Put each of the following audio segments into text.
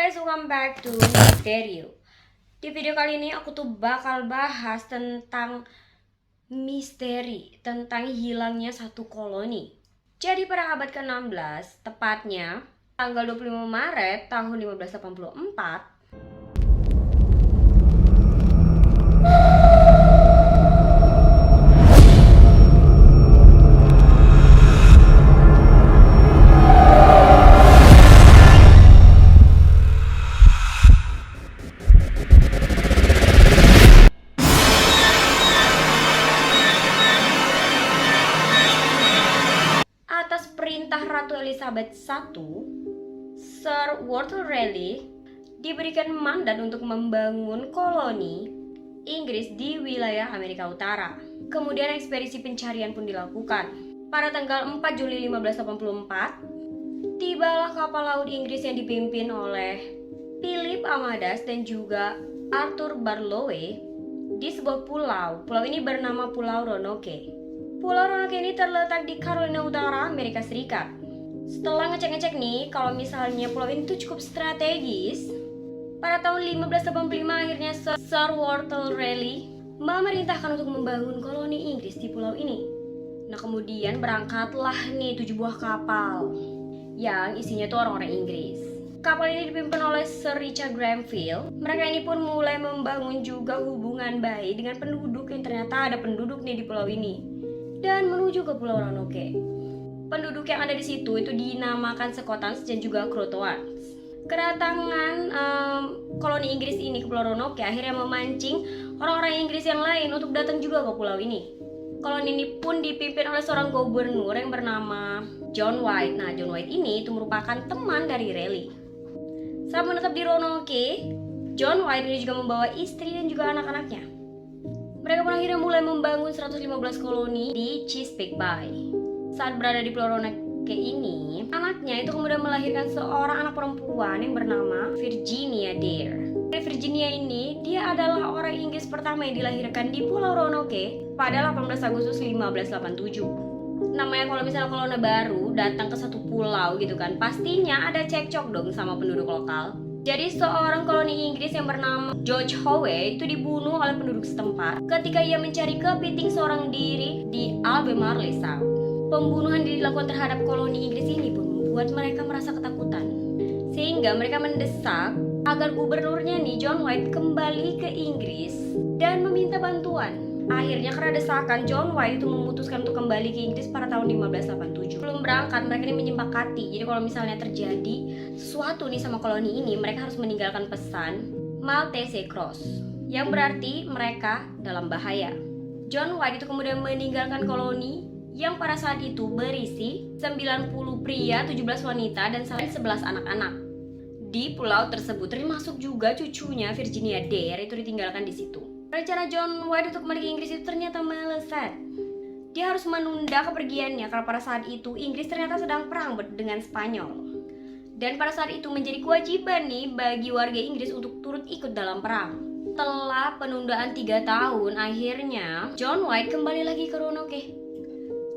guys, welcome back to Misterio. Di video kali ini aku tuh bakal bahas tentang misteri, tentang hilangnya satu koloni. Jadi pada abad ke-16, tepatnya tanggal 25 Maret tahun 1584, atas perintah Ratu Elizabeth I, Sir Walter Raleigh diberikan mandat untuk membangun koloni Inggris di wilayah Amerika Utara. Kemudian ekspedisi pencarian pun dilakukan. Pada tanggal 4 Juli 1584, tibalah kapal laut Inggris yang dipimpin oleh Philip Amadas dan juga Arthur Barlowe di sebuah pulau. Pulau ini bernama Pulau Roanoke. Pulau Roanoke ini terletak di Carolina Utara, Amerika Serikat. Setelah ngecek-ngecek nih, kalau misalnya pulau ini tuh cukup strategis, pada tahun 1585 akhirnya Sir Walter Raleigh memerintahkan untuk membangun koloni Inggris di pulau ini. Nah kemudian berangkatlah nih 7 buah kapal yang isinya tuh orang-orang Inggris. Kapal ini dipimpin oleh Sir Richard Grenville. Mereka ini pun mulai membangun juga hubungan baik dengan penduduk yang ternyata ada penduduk nih di pulau ini, dan menuju ke Pulau Roanoke. Penduduk yang ada di situ itu dinamakan Scottans dan juga Croatoans. Kedatangan koloni Inggris ini ke Pulau Roanoke akhirnya memancing orang-orang Inggris yang lain untuk datang juga ke pulau ini. Koloni ini pun dipimpin oleh seorang gubernur yang bernama John White. Nah, John White ini itu merupakan teman dari Raleigh. Saat menetap di Roanoke, John White ini juga membawa istri dan juga anak-anaknya. Mereka pun akhirnya mulai membangun 115 koloni di Chesapeake Bay. Saat berada di Pulau Roanoke ini, anaknya itu kemudian melahirkan seorang anak perempuan yang bernama Virginia Dare. Virginia ini, dia adalah orang Inggris pertama yang dilahirkan di Pulau Roanoke pada 18 Agustus 1587. Namanya kalau misalnya koloni baru datang ke satu pulau gitu kan, pastinya ada cekcok dong sama penduduk lokal. Jadi seorang koloni Inggris yang bernama George Howe itu dibunuh oleh penduduk setempat ketika ia mencari kepiting seorang diri di Albemarle Sound. Pembunuhan yang dilakukan terhadap koloni Inggris ini pun membuat mereka merasa ketakutan, sehingga mereka mendesak agar gubernurnya nih John White kembali ke Inggris dan meminta bantuan. Akhirnya karena desakan, John White itu memutuskan untuk kembali ke Inggris pada tahun 1587. Sebelum berangkat, mereka ini menyepakati, jadi kalau misalnya terjadi sesuatu nih sama koloni ini, mereka harus meninggalkan pesan Maltese Cross, yang berarti mereka dalam bahaya. John White itu kemudian meninggalkan koloni yang pada saat itu berisi 90 pria, 17 wanita, dan 11 anak-anak. Di pulau tersebut termasuk juga cucunya Virginia Dare itu ditinggalkan di situ. Rencana John White untuk kembali ke Inggris itu ternyata meleset. Dia harus menunda kepergiannya karena pada saat itu Inggris ternyata sedang perang dengan Spanyol. Dan pada saat itu menjadi kewajiban nih bagi warga Inggris untuk turut ikut dalam perang. Setelah penundaan 3 tahun, akhirnya John White kembali lagi ke Roanoke.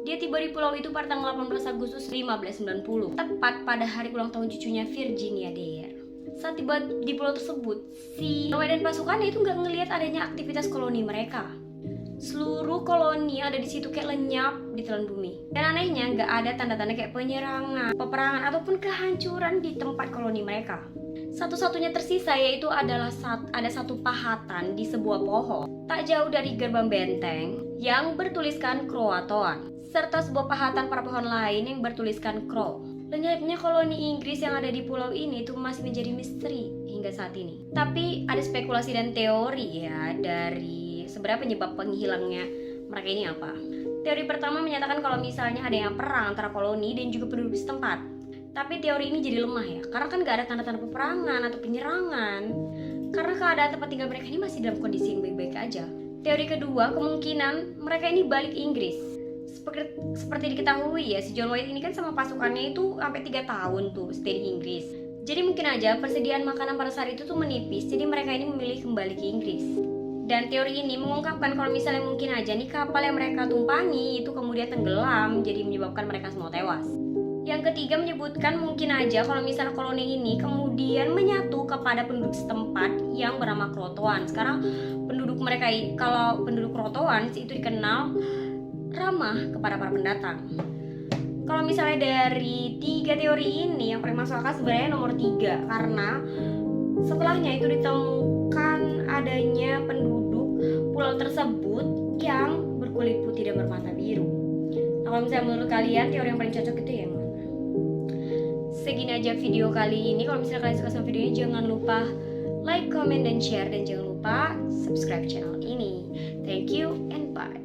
Dia tiba di pulau itu pada tanggal 18 Agustus 1590, tepat pada hari ulang tahun cucunya Virginia Dare. Saat tiba di pulau tersebut, si John White dan pasukannya itu nggak ngelihat adanya aktivitas koloni mereka. Seluruh koloni ada di situ kayak lenyap di telan bumi. Dan anehnya nggak ada tanda-tanda kayak penyerangan, peperangan ataupun kehancuran di tempat koloni mereka. Satu-satunya tersisa yaitu adalah ada satu pahatan di sebuah pohon tak jauh dari gerbang benteng yang bertuliskan Croatoan, serta sebuah pahatan para pohon lain yang bertuliskan Crow. Lenyapnya koloni Inggris yang ada di pulau ini itu masih menjadi misteri hingga saat ini. Tapi ada spekulasi dan teori ya dari sebenarnya penyebab penghilangnya mereka ini apa. Teori pertama menyatakan kalau misalnya ada yang perang antara koloni dan juga penduduk setempat. Tapi teori ini jadi lemah ya, karena kan gak ada tanda-tanda peperangan atau penyerangan. Karena keadaan tempat tinggal mereka ini masih dalam kondisi yang baik-baik aja. Teori kedua, kemungkinan mereka ini balik ke Inggris. Seperti diketahui ya, si John White ini kan sama pasukannya itu sampai 3 tahun tuh stay di Inggris. Jadi mungkin aja persediaan makanan pada saat itu tuh menipis, jadi mereka ini memilih kembali ke Inggris. Dan teori ini mengungkapkan kalau misalnya mungkin aja nih kapal yang mereka tumpangi itu kemudian tenggelam, jadi menyebabkan mereka semua tewas. Yang ketiga menyebutkan mungkin aja kalau misalnya koloni ini kemudian menyatu kepada penduduk setempat yang bernama Krotoan. Sekarang kalau penduduk Krotoan itu dikenal ramah kepada para pendatang. Kalau misalnya dari 3 teori ini, yang paling masuk akal sebenarnya nomor 3, karena setelahnya itu ditemukan adanya penduduk pulau tersebut yang berkulit putih dan bermata biru. Nah, kalau misalnya menurut kalian teori yang paling cocok itu yang mana? Segini aja video kali ini. Kalau misalnya kalian suka sama video ini, jangan lupa like, comment, dan share, dan jangan lupa subscribe channel ini. Thank you and bye.